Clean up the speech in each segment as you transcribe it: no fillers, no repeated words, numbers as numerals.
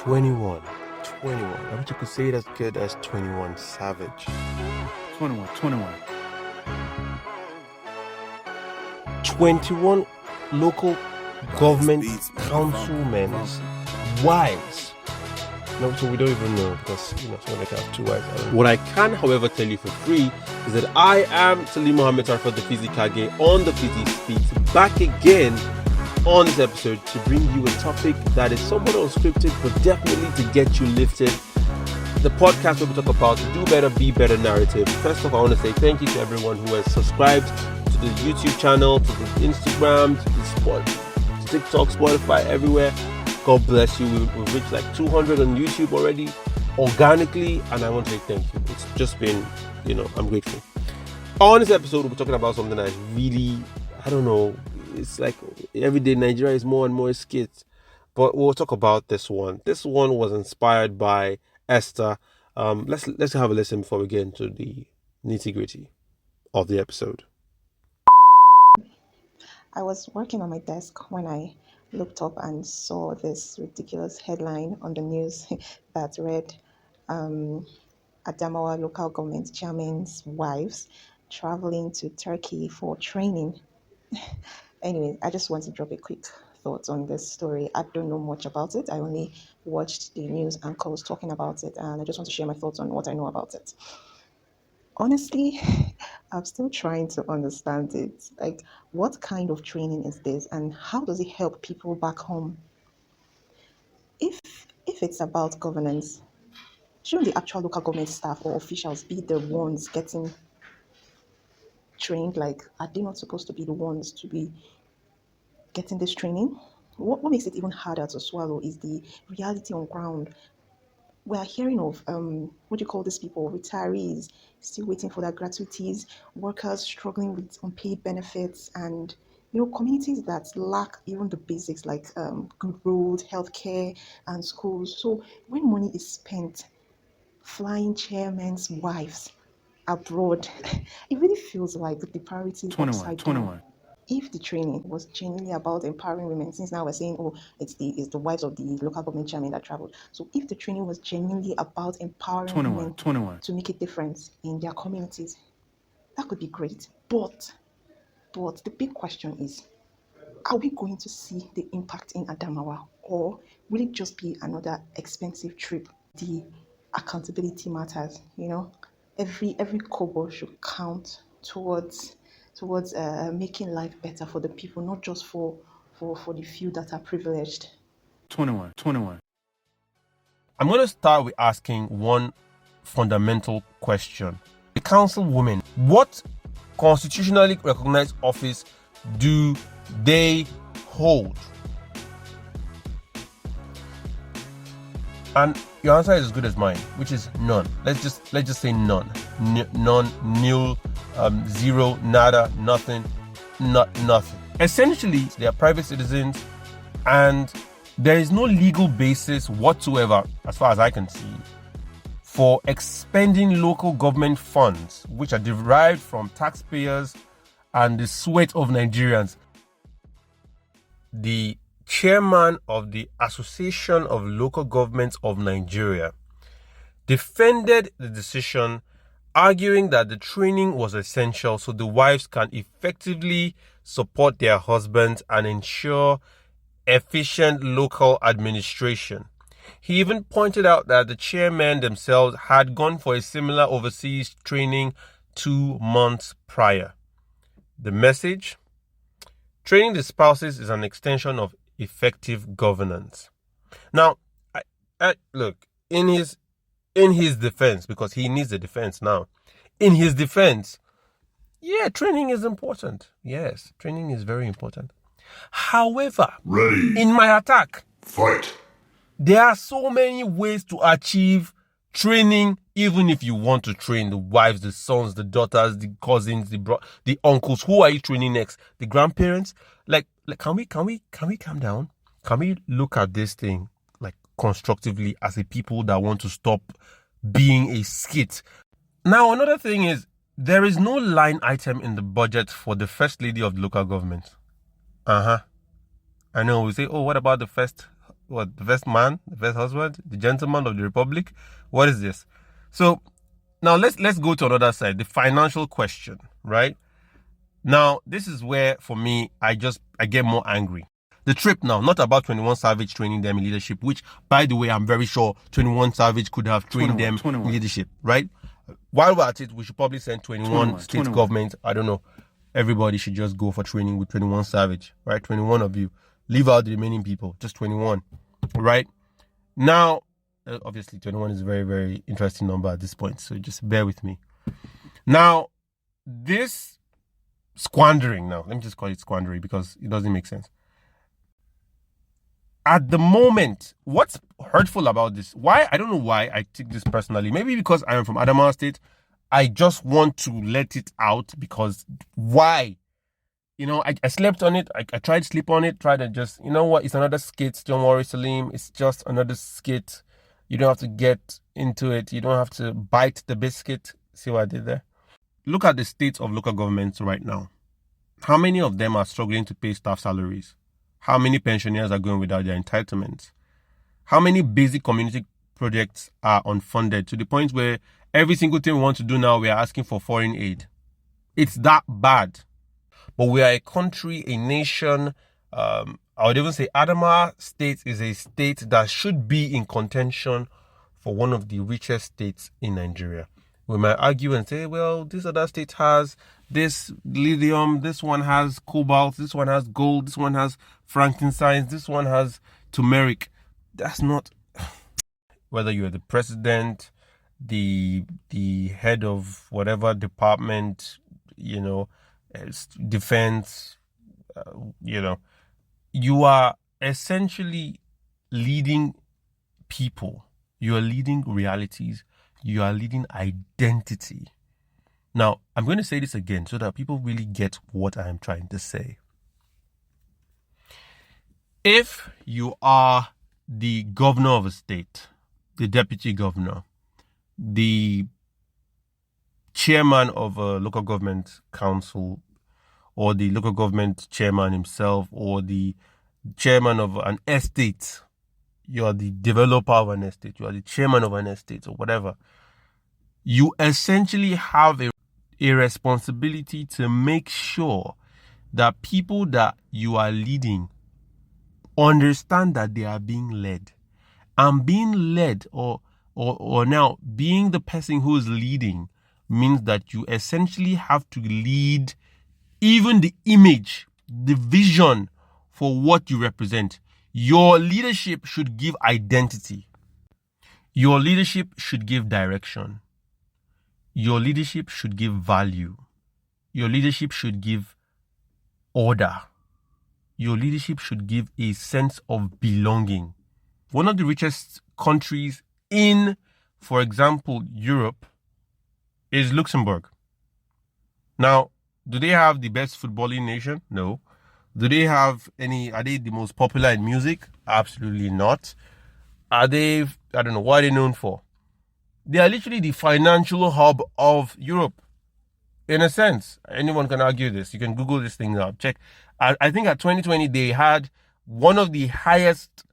21. 21. I wish you could say it as good as 21 Savage. 21. 21 local government councilmen's wives. No, so we don't even know because some of them have two wives. What I can, however, tell you for free is that I am Salim Mohammed for the Fizzy Kage on the Fizzy Skit, back again on this episode to bring you a topic that is somewhat unscripted but definitely to get you lifted. The podcast where we talk about do better, be better narrative. First off, I want to say thank you to everyone who has subscribed to the YouTube channel, to the Instagram, to the TikTok, Spotify, everywhere. God bless you. We've reached like 200 on YouTube already, organically, and I want to say thank you. It's just been, I'm grateful. On this episode, we'll be talking about something that is really, I don't know, it's like every day Nigeria is more and more skits. But we'll talk about this one. This one was inspired by Esther. Let's have a listen before we get into the nitty-gritty of the episode. I was working on my desk when I looked up and saw this ridiculous headline on the news that read, Adamawa Local Government Chairmen's wives traveling to Turkey for training. Anyway, I just want to drop a quick thought on this story. I don't know much about it. I only watched the news anchors talking about it, and I just want to share my thoughts on what I know about it. Honestly, I'm still trying to understand it. Like, what kind of training is this, and how does it help people back home? If it's about governance, shouldn't the actual local government staff or officials be the ones getting trained? Like, are they not supposed to be the ones to be getting this training? What makes it even harder to swallow is the reality on ground. We're hearing of what do you call these people, retirees still waiting for their gratuities, workers struggling with unpaid benefits, and communities that lack even the basics like good roads, healthcare, and schools. So when money is spent flying chairmen's wives abroad, it really feels like the priority is upside down. If the training was genuinely about empowering women, since now we're saying, it's the wives of the local government chairman that traveled. So if the training was genuinely about empowering women to make a difference in their communities, that could be great. But the big question is, are we going to see the impact in Adamawa, or will it just be another expensive trip? The accountability matters, Every kobo should count towards making life better for the people, not just for the few that are privileged. 21. I'm going to start with asking one fundamental question. The councilwomen, what constitutionally recognized office do they hold? And your answer is as good as mine, which is none. Let's just say none. None, nil, zero, nada, nothing, nothing. Essentially, they are private citizens, and there is no legal basis whatsoever, as far as I can see, for expending local government funds, which are derived from taxpayers and the sweat of Nigerians. The chairman of the Association of Local Governments of Nigeria defended the decision, arguing that the training was essential so the wives can effectively support their husbands and ensure efficient local administration. He even pointed out that the chairmen themselves had gone for a similar overseas training 2 months prior. The message: training the spouses is an extension of effective governance. Now, I look, in his defense, because he needs a defense now, in his defense, yeah, training is important. Yes, training is very important. However, in my attack, fight. There are so many ways to achieve training, even if you want to train the wives, the sons, the daughters, the cousins, the uncles. Who are you training next? The grandparents? Like can we calm down? Can we look at this thing like constructively as a people that want to stop being a skit? Now, another thing is, there is no line item in the budget for the first lady of the local government. I know, we say, what about the first what, the first man, the first husband, the gentleman of the republic? What is this? So now let's go to another side, the financial question, right? Now, this is where, for me, I get more angry. The trip now, not about 21 Savage training them in leadership, which, by the way, I'm very sure 21 Savage could have trained 21, them in leadership, right? While we're at it, we should probably send 21 state government. I don't know. Everybody should just go for training with 21 Savage, right? 21 of you. Leave out the remaining people, just 21, right? Now, obviously, 21 is a very, very interesting number at this point, so just bear with me. Now, this squandering now, let me just call it squandering because it doesn't make sense. At the moment, what's hurtful about this? Why? I don't know why I take this personally. Maybe because I am from Adamawa State. I just want to let it out because why? You know, I slept on it. I tried to sleep on it. Tried to just, you know what? It's another skit. Don't worry, Salim. It's just another skit. You don't have to get into it. You don't have to bite the biscuit. See what I did there? Look at the state of local governments right now. How many of them are struggling to pay staff salaries? How many pensioners are going without their entitlements? How many basic community projects are unfunded to the point where every single thing we want to do now, we are asking for foreign aid? It's that bad. But we are a country, a nation. I would even say Adamawa State is a state that should be in contention for one of the richest states in Nigeria. We might argue and say, well, this other state has this lithium, this one has cobalt, this one has gold, this one has frankincense, this one has turmeric. That's not... Whether you're the president, the head of whatever department, you know, defense, you know, you are essentially leading people. You are leading realities. You are leading identity. Now, I'm going to say this again so that people really get what I am trying to say. If you are the governor of a state, the deputy governor, the chairman of a local government council, or the local government chairman himself, or the chairman of an estate, you are the developer of an estate, you are the chairman of an estate, or whatever, you essentially have a responsibility to make sure that people that you are leading understand that they are being led. And being led, or now being the person who is leading, means that you essentially have to lead even the image, the vision for what you represent. Your leadership should give identity. Your leadership should give direction. Your leadership should give value. Your leadership should give order. Your leadership should give a sense of belonging. One of the richest countries in, for example, Europe is Luxembourg. Now, do they have the best footballing nation? No. Do they have are they the most popular in music? Absolutely not. Are they, I don't know, what are they known for? They are literally the financial hub of Europe. In a sense, anyone can argue this. You can Google this thing up. Check. I think at 2020, they had one of the highest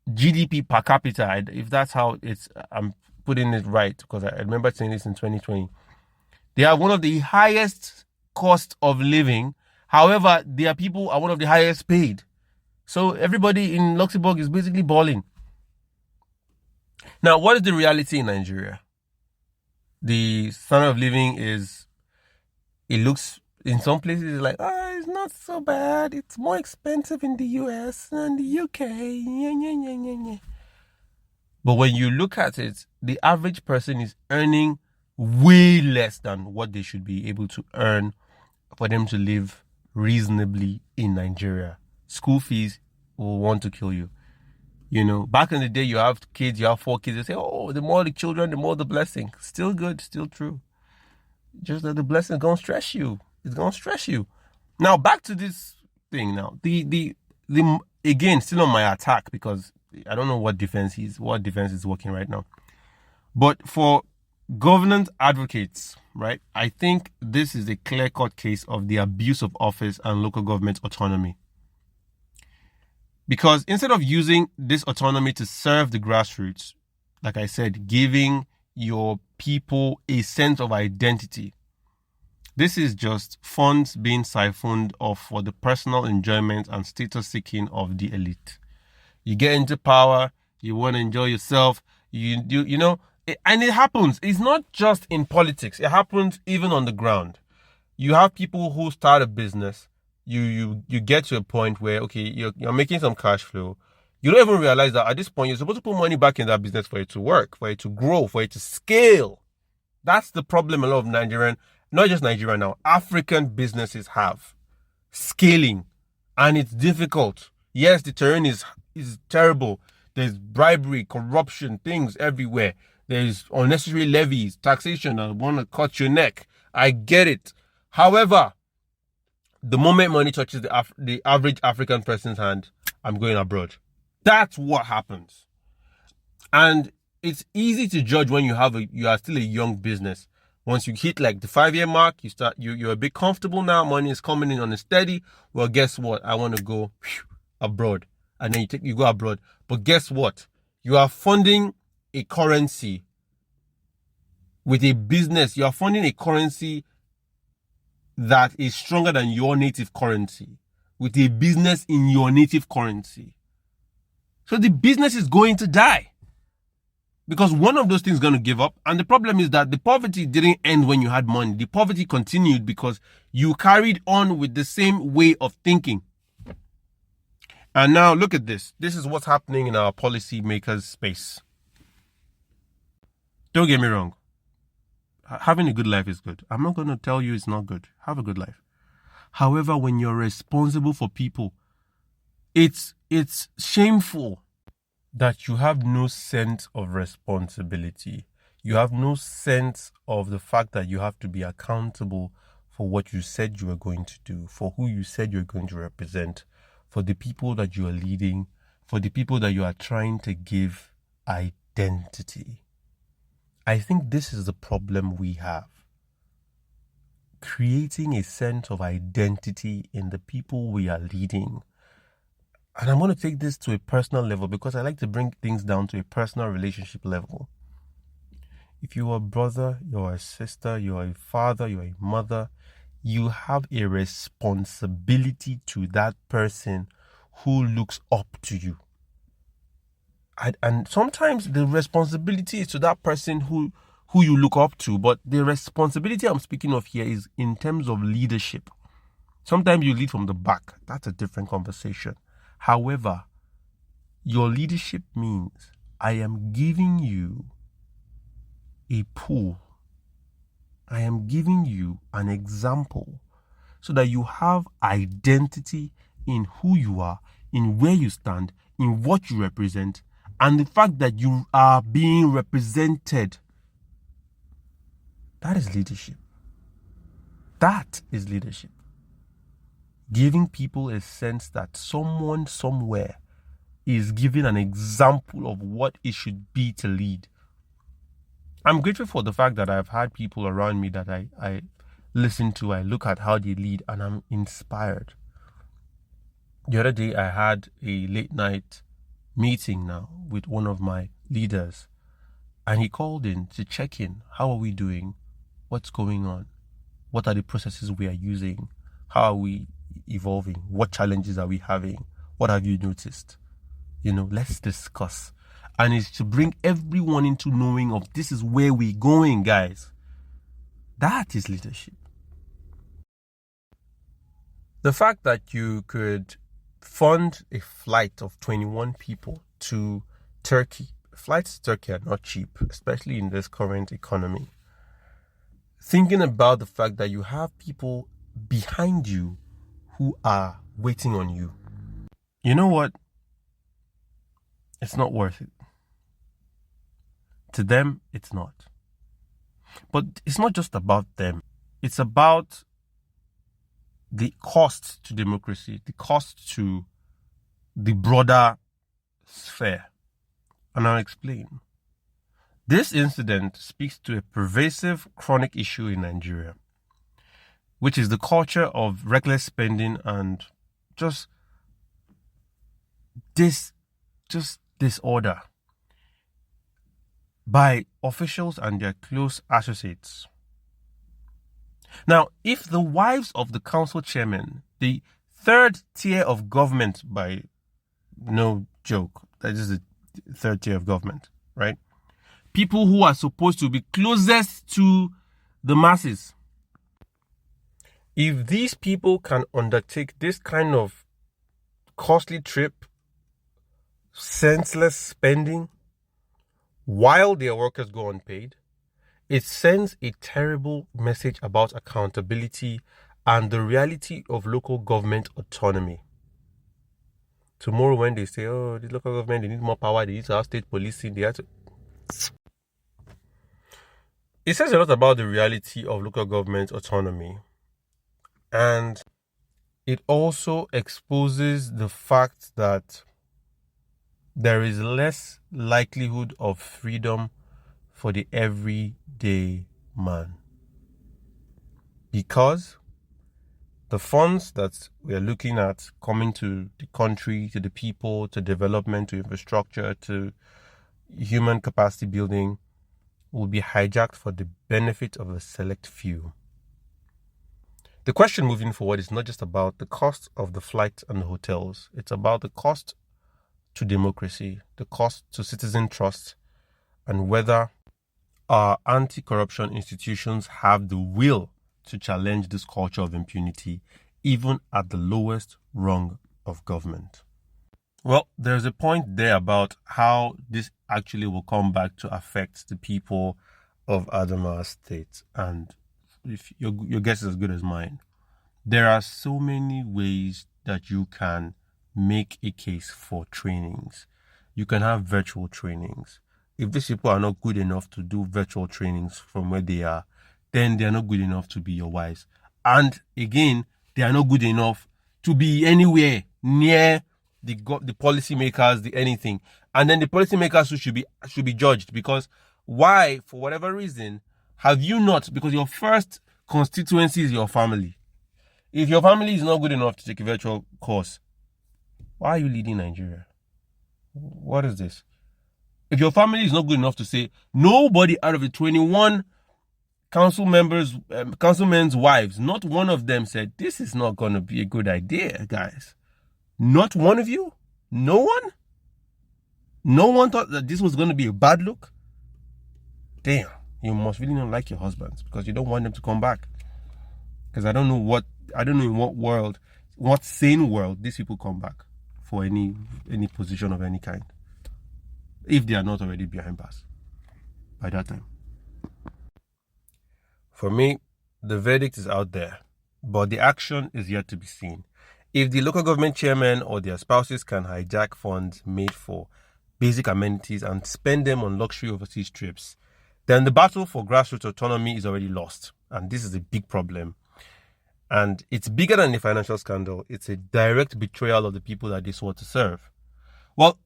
GDP per capita, if that's how it's, I'm putting it right, because I remember saying this in 2020. They have one of the highest cost of living. However, their people are one of the highest paid. So everybody in Luxembourg is basically balling. Now, what is the reality in Nigeria? The standard of living is, it looks, in some places, it's like, it's not so bad. It's more expensive in the US and the UK. But when you look at it, the average person is earning way less than what they should be able to earn for them to live reasonably in Nigeria. School fees will want to kill you. You know, back in the day, you have kids, you have 4 kids, you say, oh, the more the children, the more the blessing. Still good, still true. Just that the blessing is going to stress you. It's going to stress you. Now, back to this thing now. The again, still on my attack, because I don't know what defense is working right now. But for governance advocates, right, I think this is a clear-cut case of the abuse of office and local government autonomy. Because instead of using this autonomy to serve the grassroots, like I said, giving your people a sense of identity, this is just funds being siphoned off for the personal enjoyment and status seeking of the elite. You get into power, you want to enjoy yourself, you know, and it happens. It's not just in politics. It happens even on the ground. You have people who start a business. You get to a point where, okay, you're making some cash flow. You don't even realize that at this point, you're supposed to put money back in that business for it to work, for it to grow, for it to scale. That's the problem a lot of Nigerian, not just Nigerian now, African businesses have. Scaling. And it's difficult. Yes, the terrain is terrible. There's bribery, corruption, things everywhere. There's unnecessary levies, taxation. I want to cut your neck. I get it. However, the moment money touches the average African person's hand, I'm going abroad. That's what happens. And it's easy to judge when you are still a young business. Once you hit like the 5-year mark, you're a bit comfortable now. Money is coming in on a steady. Well, guess what? I want to go abroad. And then you go abroad. But guess what? You are funding a currency with a business. You are funding a currency that is stronger than your native currency, with a business in your native currency. So the business is going to die because one of those things is going to give up. And the problem is that the poverty didn't end when you had money. The poverty continued because you carried on with the same way of thinking. And now look at this. This is what's happening in our policymakers' space. Don't get me wrong. Having a good life is good. I'm not going to tell you it's not good. Have a good life. However, when you're responsible for people, it's shameful that you have no sense of responsibility. You have no sense of the fact that you have to be accountable for what you said you were going to do, for who you said you're going to represent, for the people that you are leading, for the people that you are trying to give identity. I think this is the problem we have. Creating a sense of identity in the people we are leading. And I'm going to take this to a personal level because I like to bring things down to a personal relationship level. If you are a brother, you're a sister, you're a father, you're a mother, you have a responsibility to that person who looks up to you. And sometimes the responsibility is to that person who you look up to, but the responsibility I'm speaking of here is in terms of leadership. Sometimes you lead from the back. That's a different conversation. However, your leadership means I am giving you a pool. I am giving you an example so that you have identity in who you are, in where you stand, in what you represent, and the fact that you are being represented. That is leadership. That is leadership. Giving people a sense that someone somewhere is giving an example of what it should be to lead. I'm grateful for the fact that I've had people around me that I listen to, I look at how they lead, and I'm inspired. The other day I had a late night meeting now with one of my leaders, and he called in to check in. How are we doing? What's going on? What are the processes we are using? How are we evolving? What challenges are we having? What have you noticed? Let's discuss. And it's to bring everyone into knowing of this is where we're going, guys. That is leadership. The fact that you could fund a flight of 21 people to Turkey. Flights to Turkey are not cheap, especially in this current economy. Thinking about the fact that you have people behind you who are waiting on you. You know what? It's not worth it. To them, it's not. But it's not just about them. It's about the cost to democracy, the cost to the broader sphere. And I'll explain. This incident speaks to a pervasive chronic issue in Nigeria, which is the culture of reckless spending and just this disorder by officials and their close associates. Now, if the wives of the council chairman, the third tier of government, by no joke, that is the third tier of government, right? People who are supposed to be closest to the masses. If these people can undertake this kind of costly trip, senseless spending, while their workers go unpaid, it sends a terrible message about accountability and the reality of local government autonomy. Tomorrow when they say, oh, the local government, they need more power, they need to have state policing, they have to... It says a lot about the reality of local government autonomy. And it also exposes the fact that there is less likelihood of freedom for the everyday man. Because the funds that we are looking at coming to the country, to the people, to development, to infrastructure, to human capacity building will be hijacked for the benefit of a select few. The question moving forward is not just about the cost of the flight and the hotels. It's about the cost to democracy, the cost to citizen trust, and whether our anti-corruption institutions have the will to challenge this culture of impunity, even at the lowest rung of government. Well, there's a point there about how this actually will come back to affect the people of Adamawa State. And if your guess is as good as mine. There are so many ways that you can make a case for trainings. You can have virtual trainings. If these people are not good enough to do virtual trainings from where they are, then they are not good enough to be your wives. And again, they are not good enough to be anywhere near the policymakers, the anything. And then the policymakers who should be judged, because why, for whatever reason, have you not, because your first constituency is your family. If your family is not good enough to take a virtual course, why are you leading Nigeria? What is this? If your family is not good enough to say, nobody out of the 21 councilmen's wives, not one of them said, this is not going to be a good idea, guys. Not one of you? No one? No one thought that this was going to be a bad look? Damn, you must really not like your husbands because you don't want them to come back. Because I don't know in what sane world these people come back for any position of any kind. If they are not already behind bars by that time. For me, the verdict is out there, but the action is yet to be seen. If the local government chairmen or their spouses can hijack funds made for basic amenities and spend them on luxury overseas trips, then the battle for grassroots autonomy is already lost. And this is a big problem. And it's bigger than the financial scandal. It's a direct betrayal of the people that they swore to serve. Well,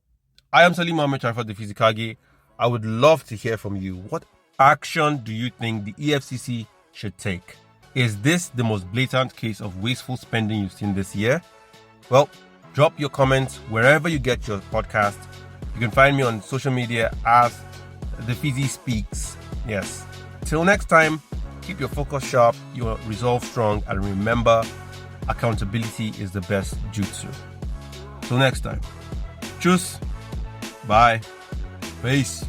I am Salim Mohammed for the Fizzy. I would love to hear from you. What action do you think the EFCC should take? Is this the most blatant case of wasteful spending you've seen this year? Well, drop your comments wherever you get your podcast. You can find me on social media as The Fizzy Speaks. Yes. Till next time, keep your focus sharp, your resolve strong, and remember, accountability is the best jutsu. Till next time. Tschüss. Bye. Peace.